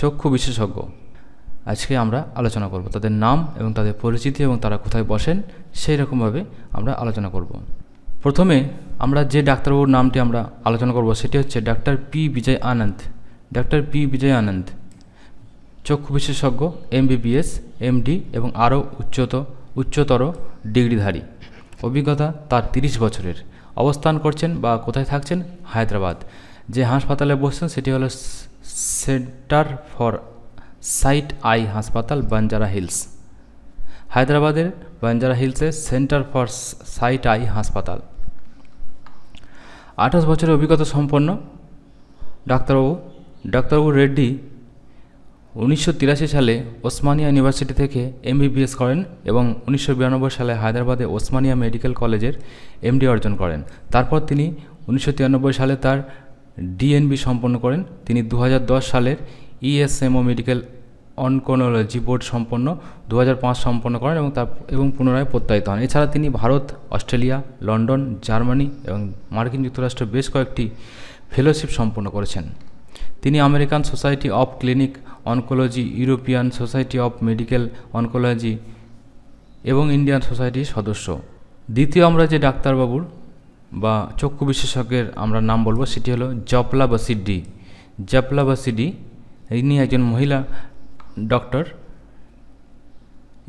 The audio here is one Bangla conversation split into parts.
চক্ষু বিশেষজ্ঞ আজকে আমরা আলোচনা করব। তাদের নাম এবং তাদের পরিচিতি এবং তারা কোথায় বসেন সেই রকমভাবে আমরা আলোচনা করব। প্রথমে আমরা যে ডাক্তারবাবুর নামটি আমরা আলোচনা করব সেটি হচ্ছে ডাক্তার পি বিজয় আনন্দ। ডাক্তার পি বিজয় আনন্দ চক্ষু বিশেষজ্ঞ, MBBS, MD এবং আরও উচ্চতর ডিগ্রিধারী। অভিজ্ঞতা তার 30 বছরের। অবস্থান করছেন বা কোথায় থাকছেন? হায়দ্রাবাদ। যে হাসপাতালে বসছেন সেটি হলো সেন্টার ফর সাইট আই হাসপাতাল, বাঞ্জারা হিলস। হায়দ্রাবাদের বাঞ্জারা হিলসে সেন্টার ফর সাইট আই হাসপাতাল। 28 বছরের অভিজ্ঞতা সম্পন্ন ডাক্তারবাবু রেড্ডি 1983 সালে ওসমানিয়া ইউনিভার্সিটি থেকে MBBS করেন এবং 1992 সালে হায়দ্রাবাদে ওসমানিয়া মেডিকেল কলেজের MD অর্জন করেন। তারপর তিনি 1993 সালে তার DNB সম্পন্ন করেন। তিনি 2010 সালের ESMO মেডিকেল অনকোলজি বোর্ড 2005 সম্পন্ন করেন এবং পুনরায় প্রত্যায়িত হন। এছাড়া তিনি ভারত, অস্ট্রেলিয়া, লন্ডন, জার্মানি এবং মার্কিন যুক্তরাষ্ট্রে বেশ কয়েকটি ফেলোশিপ সম্পন্ন করেছেন। তিনি American society of clinic oncology, European society of medical oncology এবং ইন্ডিয়ান সোসাইটির সদস্য। দ্বিতীয় আমরা যে ডাক্তারবাবুর বা চক্ষু বিশেষজ্ঞের আমরা নাম বলবো সেটি হলো জপলা বসিডি। জপলা বসিডি ইনি একজন মহিলা ডক্টর।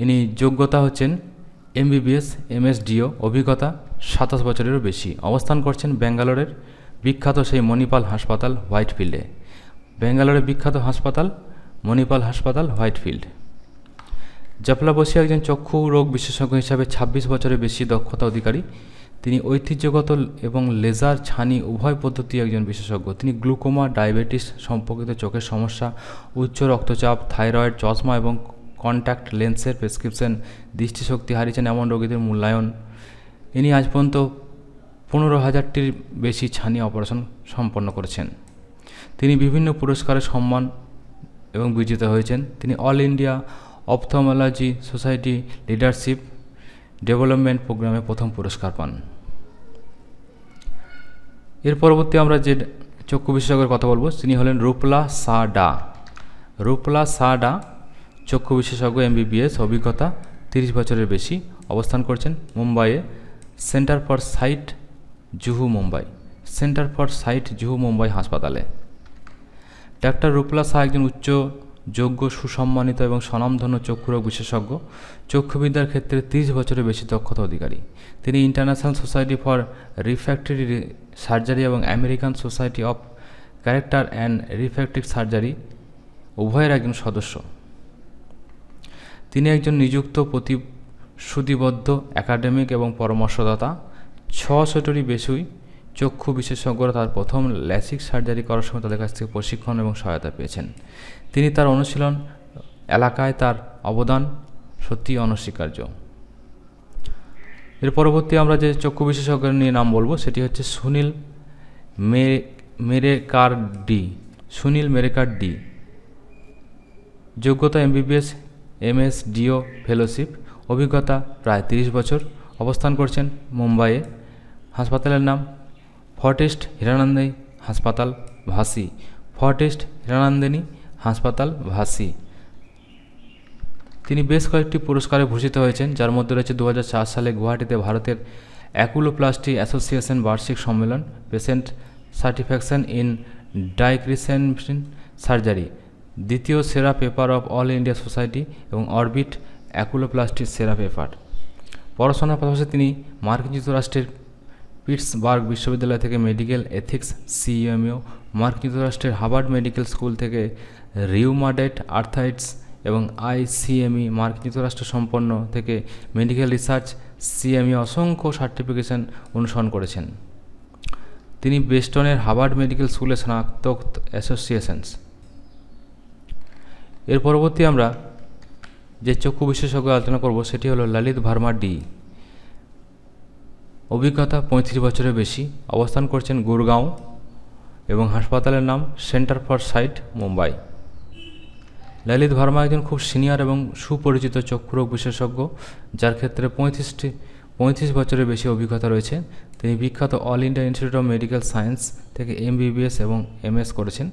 ইনি যোগ্যতা হচ্ছেন MBBS, MSDO, অভিজ্ঞতা 27 বছরেরও বেশি। অবস্থান করছেন ব্যাঙ্গালোরের বিখ্যাত সেই মণিপাল হাসপাতাল, হোয়াইটফিল্ডে। ব্যাঙ্গালোরের বিখ্যাত হাসপাতাল মণিপাল হাসপাতাল, হোয়াইটফিল্ড। জপলা বসি একজন চক্ষু রোগ বিশেষজ্ঞ হিসাবে 26 বছরের বেশি দক্ষতা অধিকারী। তিনি ঐতিহ্যগত এবং লেজার ছানি উভয় পদ্ধতি একজন বিশেষজ্ঞ। তিনি গ্লুকোমা, ডায়াবেটিস সম্পর্কিত চোখের সমস্যা, উচ্চ রক্তচাপ, থাইরয়েড, চশমা এবং কন্ট্যাক্ট লেন্সের প্রেসক্রিপশন, দৃষ্টিশক্তি হারিয়েছেন এমন রোগীদের মূল্যায়ন। ইনি আজ পর্যন্ত 15,000টির বেশি ছানি অপারেশন সম্পন্ন করেছেন। তিনি বিভিন্ন পুরস্কারের সম্মান এবং বিজিত হয়েছেন। তিনি all India ophthalmology society leadership development প্রোগ্রামে প্রথম পুরস্কার পান। এর পরবর্তী আমরা যে চক্ষু বিশেষজ্ঞের কথা বলবো তিনি হলেন রূপলা সা ডা। রূপলা সা ডা চক্ষু বিশেষজ্ঞ, MBBS, অভিজ্ঞতা 30 বছরের বেশি। অবস্থান করছেন মুম্বাইয়ে centre for sight Juhu Mumbai. Centre for sight Juhu Mumbai হাসপাতালে। ডাক্তার রূপলা শাহ একজন যোগ্য, সুসম্মানিত এবং স্বনামধন্য চক্ষুরোগ বিশেষজ্ঞ। চক্ষুবিদ্যার ক্ষেত্রে 30 বছরের বেশি দক্ষতা অধিকারী। তিনি international society for refractive surgery এবং American society of cataract and refractive surgery উভয়ের একজন সদস্য। তিনি একজন নিযুক্ত প্রতিশ্রুতিবদ্ধ একাডেমিক এবং পরামর্শদাতা। 600টিরও বেশি চক্ষু বিশেষজ্ঞরা তার প্রথম ল্যাসিক সার্জারি করার সময় তাদের কাছ থেকে প্রশিক্ষণ এবং সহায়তা পেয়েছেন। তিনি তার অনুশীলন এলাকায় তার অবদান সত্যিই অনস্বীকার্য। এর পরবর্তী আমরা যে চক্ষু বিশেষজ্ঞের নিয়ে নাম বলবো সেটি হচ্ছে সুনীল মেরেকারডি। সুনীল মেরেকারডি যোগ্যতা MBBS, MSDO ফেলোশিপ, অভিজ্ঞতা প্রায় 30 বছর। অবস্থান করছেন মুম্বাইয়ে। হাসপাতালের নাম ফর্টিস্ট হিরানন্দিনী হাসপাতাল, ভাসি। ফর্টিস্ট হিরানন্দিনী হাসপাতাল, ভাসি। তিনি বেশ কয়েকটি পুরস্কারে ভূষিত হয়েছেন, যার মধ্যে রয়েছে 2004 সালে গুয়াহাটিতে ভারতের অ্যাকুলোপ্লাস্টি অ্যাসোসিয়েশন বার্ষিক সম্মেলন, পেশেন্ট স্যাটিসফ্যাকশন ইন ডাইক্রিসেনফিন সার্জারি, দ্বিতীয় সেরা paper of all India society এবং অরবিট অ্যাকুলোপ্লাস্টির সেরা পেপার। পড়াশোনার পাশাপাশি তিনি মার্কিন যুক্তরাষ্ট্রের পিটসবার্গ বিশ্ববিদ্যালয় থেকে মেডিকেল এথিক্স CMO, মার্কিন যুক্তরাষ্ট্রের হার্ভার্ড মেডিকেল স্কুল থেকে রিউমাটয়েড আর্থ্রাইটিস এবং ICME, মার্কিন যুক্তরাষ্ট্র সম্পন্ন থেকে মেডিকেল রিসার্চ CME অসংখ্য সার্টিফিকেশন অনুসরণ করেছেন। তিনি বেস্টনের হার্ভার্ড মেডিকেল স্কুলের স্নাতক অ্যাসোসিয়েশনস। এর পরবর্তী আমরা যে চক্ষু বিশেষজ্ঞ আলোচনা করব সেটি হলো ললিত ভার্মা ডি। অভিজ্ঞতা 35 বছরের বেশি। অবস্থান করছেন গুরগাঁও এবং হাসপাতালের নাম centre for sight, Mumbai. Lalit Verma একজন খুব সিনিয়র এবং সুপরিচিত চক্ষুরোগ বিশেষজ্ঞ, যার ক্ষেত্রে 35 বছরের বেশি অভিজ্ঞতা রয়েছে। তিনি বিখ্যাত all India institute of medical science থেকে MBBS এবং MS করেছেন।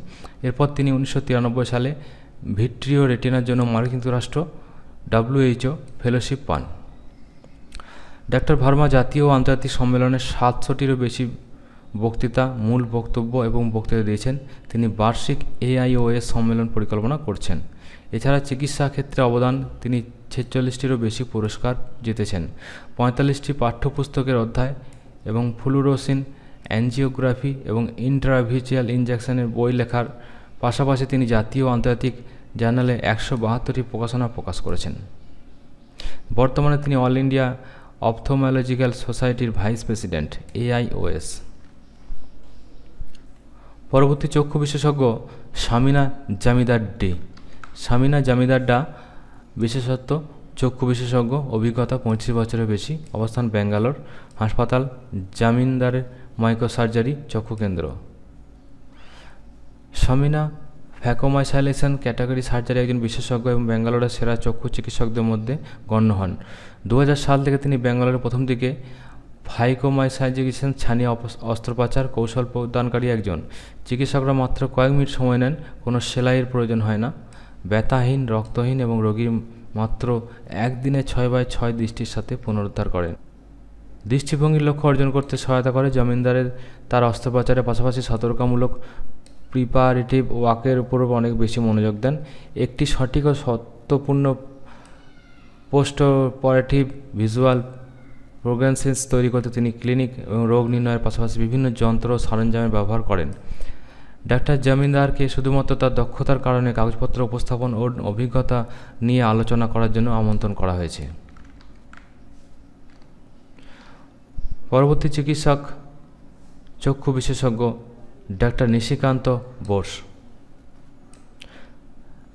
এরপর তিনি 1993 সালে ভিট্রিও রেটিনার জন্য মার্কিন যুক্তরাষ্ট্র WHO ফেলোশিপ পান। ডাক্তার ভার্মা জাতীয় ও আন্তর্জাতিক সম্মেলনে 700টিরও বেশি বক্তৃতা, মূল বক্তব্য এবং বক্তৃতা দিয়েছেন। তিনি বার্ষিক AIOS সম্মেলন পরিকল্পনা করছেন। এছাড়া চিকিৎসা ক্ষেত্রে অবদান, তিনি 46টিরও বেশি পুরস্কার জিতেছেন, 45টি পাঠ্যপুস্তকের অধ্যায় এবং ফ্লুরোসিন অ্যাঞ্জিওগ্রাফি এবং ইন্ট্রাভিজুয়াল ইনজেকশনের বই লেখার পাশাপাশি তিনি জাতীয় ও আন্তর্জাতিক জার্নালে 172টি প্রকাশনা প্রকাশ করেছেন। বর্তমানে তিনি অল ইন্ডিয়া অপথলমোলজিক্যাল সোসাইটির ভাইস প্রেসিডেন্ট, AIOS। পরবর্তী চক্ষু বিশেষজ্ঞ শামিনা জামিদার ডে। শামিনা জামিদার ডা বিশেষত্ব চক্ষু বিশেষজ্ঞ, অভিজ্ঞতা 25 বছরের বেশি, অবস্থান ব্যাঙ্গালোর, হাসপাতাল জামিনদারের মাইক্রোসার্জারি চক্ষু কেন্দ্র। শামিনা ফ্যাকোমাইসাইলেশন ক্যাটাগরি সার্জারি একজন বিশেষজ্ঞ এবং ব্যাঙ্গালোরের সেরা চক্ষু চিকিৎসকদের মধ্যে গণ্য হন। 2000 সাল থেকে তিনি ব্যাঙ্গালোরের প্রথম দিকে ফাইকোমাইসাইজেশন ছানি অস্ত্রোপচার কৌশল প্রদানকারী একজন। চিকিৎসকরা মাত্র কয়েক মিনিট সময় নেন, কোনো সেলাইয়ের প্রয়োজন হয় না, ব্যথাহীন, রক্তহীন এবং রোগীর মাত্র একদিনে 6/6 দৃষ্টির সাথে পুনরুদ্ধার করেন। দৃষ্টিভঙ্গির লক্ষ্য অর্জন করতে সহায়তা করে। জমিনদারের তার অস্ত্রোপচারের পাশাপাশি সতর্কমূলক প্রিপারেটিভ ওয়ার্কের উপরও অনেক বেশি মনোযোগ দেন। একটি সঠিক ও সত্যপূর্ণ পোস্ট অপারেটিভ ভিজুয়াল প্রোগ্নোসিস তৈরি করতে তিনি ক্লিনিক এবং রোগ নির্ণয়ের পাশাপাশি বিভিন্ন যন্ত্র ও সরঞ্জামের ব্যবহার করেন। ডাক্তার জামিনদারকে শুধুমাত্র তার দক্ষতার কারণে কাগজপত্র উপস্থাপন ও অভিজ্ঞতা নিয়ে আলোচনা করার জন্য আমন্ত্রণ করা হয়েছে। পরবর্তী চিকিৎসক চক্ষু বিশেষজ্ঞ ডাক্তার নিশিকান্ত বোস।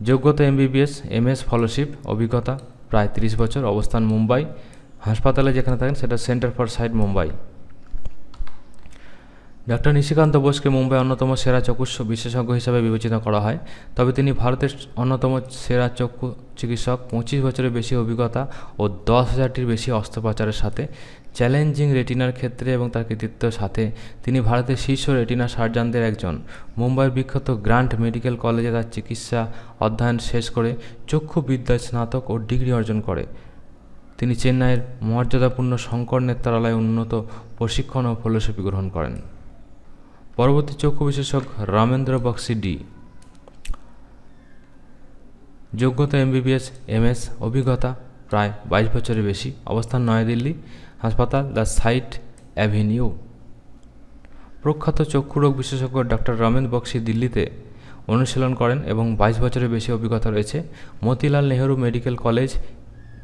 যোগ্যতা MBBS, MS ফলোশিপ, অভিজ্ঞতা প্রায় 30 বছর, অবস্থান মুম্বাই, হাসপাতালে যেখানে থাকেন সেটা সেন্টার ফর সাইট মুম্বাই। ডাক্তার নিশিকান্ত বোসকে মুম্বাই অন্যতম সেরা চক্ষু বিশেষজ্ঞ হিসাবে বিবেচিত করা হয়, তবে তিনি ভারতের অন্যতম সেরা চক্ষু চিকিৎসক। 25 বছরের বেশি অভিজ্ঞতা ও 10,000টির বেশি অস্ত্রোপচারের সাথে চ্যালেঞ্জিং রেটিনার ক্ষেত্রে এবং তার কৃতিত্বের সাথে তিনি ভারতের শীর্ষ রেটিনা সার্জনদের একজন। মুম্বাইয়ের বিখ্যাত গ্রান্ট মেডিকেল কলেজে তার চিকিৎসা অধ্যয়ন শেষ করে চক্ষু বিদ্যায় স্নাতক ও ডিগ্রি অর্জন করে। তিনি চেন্নাইয়ের মর্যাদাপূর্ণ শঙ্কর নেত্রালয়ে উন্নত প্রশিক্ষণ ও ফেলোশিপ গ্রহণ করেন। পরবর্তী চক্ষু বিশেষজ্ঞ রামেন্দ্র বক্সি ডি। যোগ্যতা MBBS, MS, অভিজ্ঞতা প্রায় 22 বছরের বেশি, অবস্থান নয়াদিল্লি, হাসপাতাল দ্য সাইট অ্যাভিনিউ। প্রখ্যাত চক্ষু রোগ বিশেষজ্ঞ ডক্টর রামেন্দ্র বক্সি দিল্লিতে অনুশীলন করেন এবং 22 বছরের বেশি অভিজ্ঞতা রয়েছে। মতিলাল নেহরু মেডিকেল কলেজ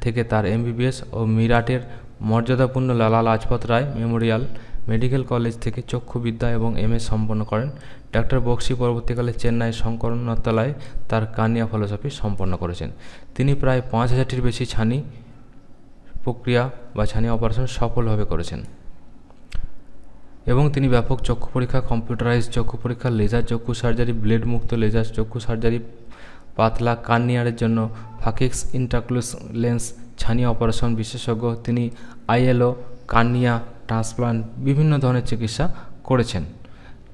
থেকে তার MBBS ও মিরাটের মর্যাদাপূর্ণ Lala Lajpat Rai Memorial medical college থেকে চক্ষুবিদ্যা এবং MS সম্পন্ন করেন। ডাক্তার বক্সি পরবর্তীকালে চেন্নাই শঙ্কর নেত্রালয়ে তার কার্নিয়া ফেলোশিপ সম্পন্ন করেছেন। তিনি প্রায় 5,000টির বেশি ছানি প্রক্রিয়া বা ছানি অপারেশন সফলভাবে করেছেন এবং তিনি ব্যাপক চক্ষু পরীক্ষা, কম্পিউটারাইজড চক্ষু পরীক্ষা, লেজার চক্ষু সার্জারি, ব্লেড মুক্ত লেজার চক্ষু সার্জারি, পাতলা কার্নিয়ারের জন্য ফাকিক্স ইন্ট্রাকুলার লেন্স ছানি অপারেশন বিশেষজ্ঞ। তিনি ILO, কার্নিয়া ট্রান্সপ্লান্ট, বিভিন্ন ধরনের চিকিৎসা করেছেন।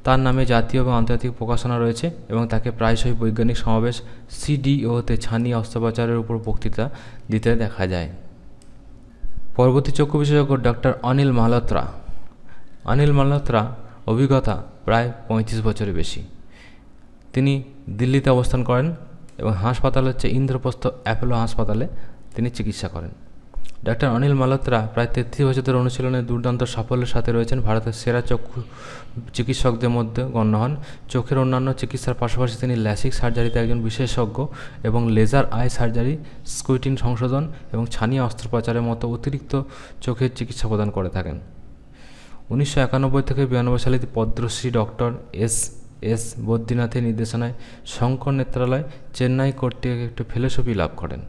তার নামে জাতীয় এবং আন্তর্জাতিক প্রকাশনা রয়েছে এবং তাকে প্রায়শই বৈজ্ঞানিক সমাবেশ CDOতে ছানি অস্ত্রোপচারের উপর বক্তৃতা দিতে দেখা যায়। পরবর্তী চক্ষু বিশেষজ্ঞ ডক্টর অনিল মালহোত্রা। অনিল মালহোত্রা অভিজ্ঞতা প্রায় 35 বছরের বেশি। তিনি দিল্লিতে অবস্থান করেন এবং হাসপাতাল হচ্ছে ইন্দ্রপ্রস্থ অ্যাপোলো হাসপাতালে তিনি চিকিৎসা করেন। ডাক্তার অনিল মালহোত্রা প্রায় 33 বছরের অনুশীলনে দুর্দান্ত সাফল্যের সাথে রয়েছেন। ভারতের সেরা চক্ষু চিকিৎসকদের মধ্যে গণ্য হন। চোখের অন্যান্য চিকিৎসার পাশাপাশি তিনি ল্যাসিক সার্জারিতে একজন বিশেষজ্ঞ এবং লেজার আই সার্জারি, স্কুইটিন সংশোধন এবং ছানি অস্ত্রোপচারের মতো অতিরিক্ত চোখের চিকিৎসা প্রদান করে থাকেন। 1991 থেকে 92 সালে পদ্মশ্রী ডক্টর S.S. বদ্রীনাথের নির্দেশনায় শঙ্কর নেত্রালয়, চেন্নাই কর্তৃক একটি ফেলোশিপ লাভ করেন।